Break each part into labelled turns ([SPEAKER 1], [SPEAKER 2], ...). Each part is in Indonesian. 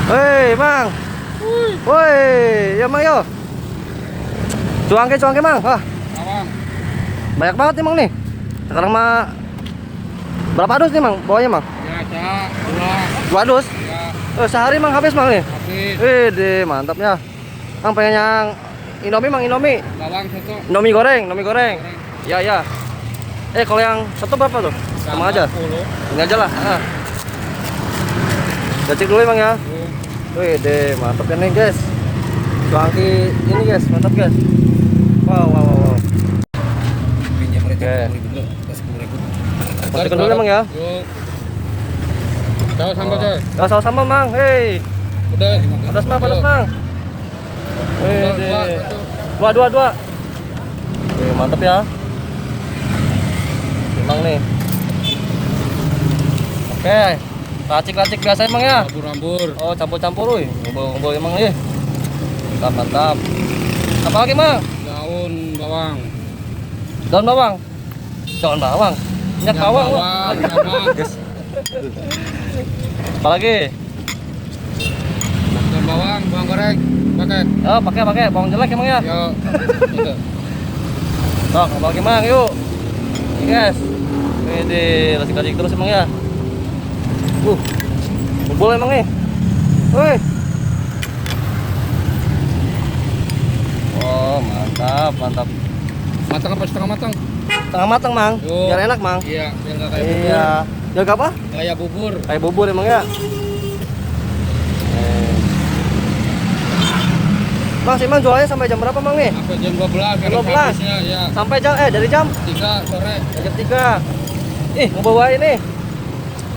[SPEAKER 1] Hei, Mang. Woi, ya Mang yo. Cuangke Mang. Wah,
[SPEAKER 2] Bawang.
[SPEAKER 1] banyak banget nih Mang nih. Sekarang mah berapa dus nih Mang? Bawahnya Mang?
[SPEAKER 2] Ya,
[SPEAKER 1] Dua dus.
[SPEAKER 2] ya,
[SPEAKER 1] Sehari Mang habis Mang nih.
[SPEAKER 2] habis.
[SPEAKER 1] Deh, mantap ya. Mang pengen yang Indomie Mang, Indomie.
[SPEAKER 2] Bawang satu.
[SPEAKER 1] Indomie goreng. Ya. Kalau yang satu berapa tuh? Sama aja.
[SPEAKER 2] 10.
[SPEAKER 1] Ini aja lah. Kita cek dulu Mang ya. Deh, mantap ya nih guys. Cuangki ini guys, mantap guys. Wow. Oke. Masukin dulu Mang ya.
[SPEAKER 2] Yuk. Tahu sambal coy.
[SPEAKER 1] Gak saus sambal Mang. Hei.
[SPEAKER 2] Udah.
[SPEAKER 1] Pedas Mang. Dua. Mantap ya. Mang nih. Oke. Racik biasa Mang ya.
[SPEAKER 2] Rambur.
[SPEAKER 1] Oh, campur-campur wih. Ngobrol emang nih. Mantap. Apa lagi Mang?
[SPEAKER 2] Daun bawang.
[SPEAKER 1] Daun bawang. Minyak bawang.
[SPEAKER 2] Sama.
[SPEAKER 1] Apa lagi?
[SPEAKER 2] Daun bawang goreng. Pakai.
[SPEAKER 1] Oh, pakai bawang jelek emang ya.
[SPEAKER 2] Yo. Gitu.
[SPEAKER 1] Sok, apa lagi Mang? Yuk. Ini guys. Ini racik terus emang ya. Kumpul emang nih. Woi. Oh, mantap.
[SPEAKER 2] Matang apa setengah matang?
[SPEAKER 1] Tengah matang Mang.
[SPEAKER 2] Yuk.
[SPEAKER 1] Biar enak Mang.
[SPEAKER 2] Iya, biar nggak kayak bubur.
[SPEAKER 1] Iya. Jaga apa?
[SPEAKER 2] Kayak bubur.
[SPEAKER 1] Kayak bubur emang ya. Mang, si Mang jualnya sampai jam berapa Mang nih?
[SPEAKER 2] Sampai jam 12.
[SPEAKER 1] Jam 12?
[SPEAKER 2] Habisnya, ya.
[SPEAKER 1] Sampai dari jam
[SPEAKER 2] 3 sore.
[SPEAKER 1] jam 3. Mau bawa ini.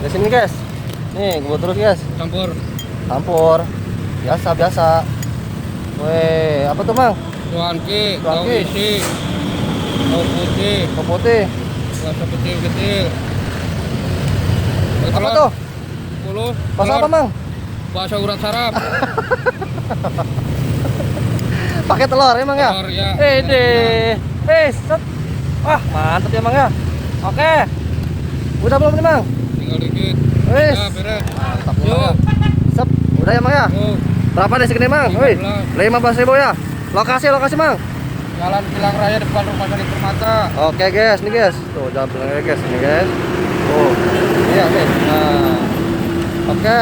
[SPEAKER 1] Di sini guys. Nih, gue terus guys. Campur. Biasa. Weh, apa tuh Mang?
[SPEAKER 2] Cuanki, tahu
[SPEAKER 1] Cuanki.
[SPEAKER 2] isi, tahu putih,
[SPEAKER 1] Bawang putih.
[SPEAKER 2] rasa kecil.
[SPEAKER 1] Apa tuh?
[SPEAKER 2] 10.
[SPEAKER 1] Pas apa Mang?
[SPEAKER 2] Bakso urat sarap.
[SPEAKER 1] Pakai telur emang ya?
[SPEAKER 2] Telur, ya.
[SPEAKER 1] Deh. Set. Wah, mantap ya Mang ya. Oke. Udah belum nih Mang?
[SPEAKER 2] Tinggal dikit.
[SPEAKER 1] Wis.
[SPEAKER 2] Ya, beres.
[SPEAKER 1] Mantap nih,
[SPEAKER 2] Yuk.
[SPEAKER 1] Mang ya. Sep. Udah ya Mang ya?
[SPEAKER 2] Yuk.
[SPEAKER 1] Berapa deh segini Mang? Woi. 15.000 ya. Lokasi Mang.
[SPEAKER 2] Jalan Kilang Raya depan Rumah Sakit Permata.
[SPEAKER 1] Oke guys, nih guys. Tuh jalan Kilang Raya guys, ini guys. Tuh. Iya nih. Nah. Oke.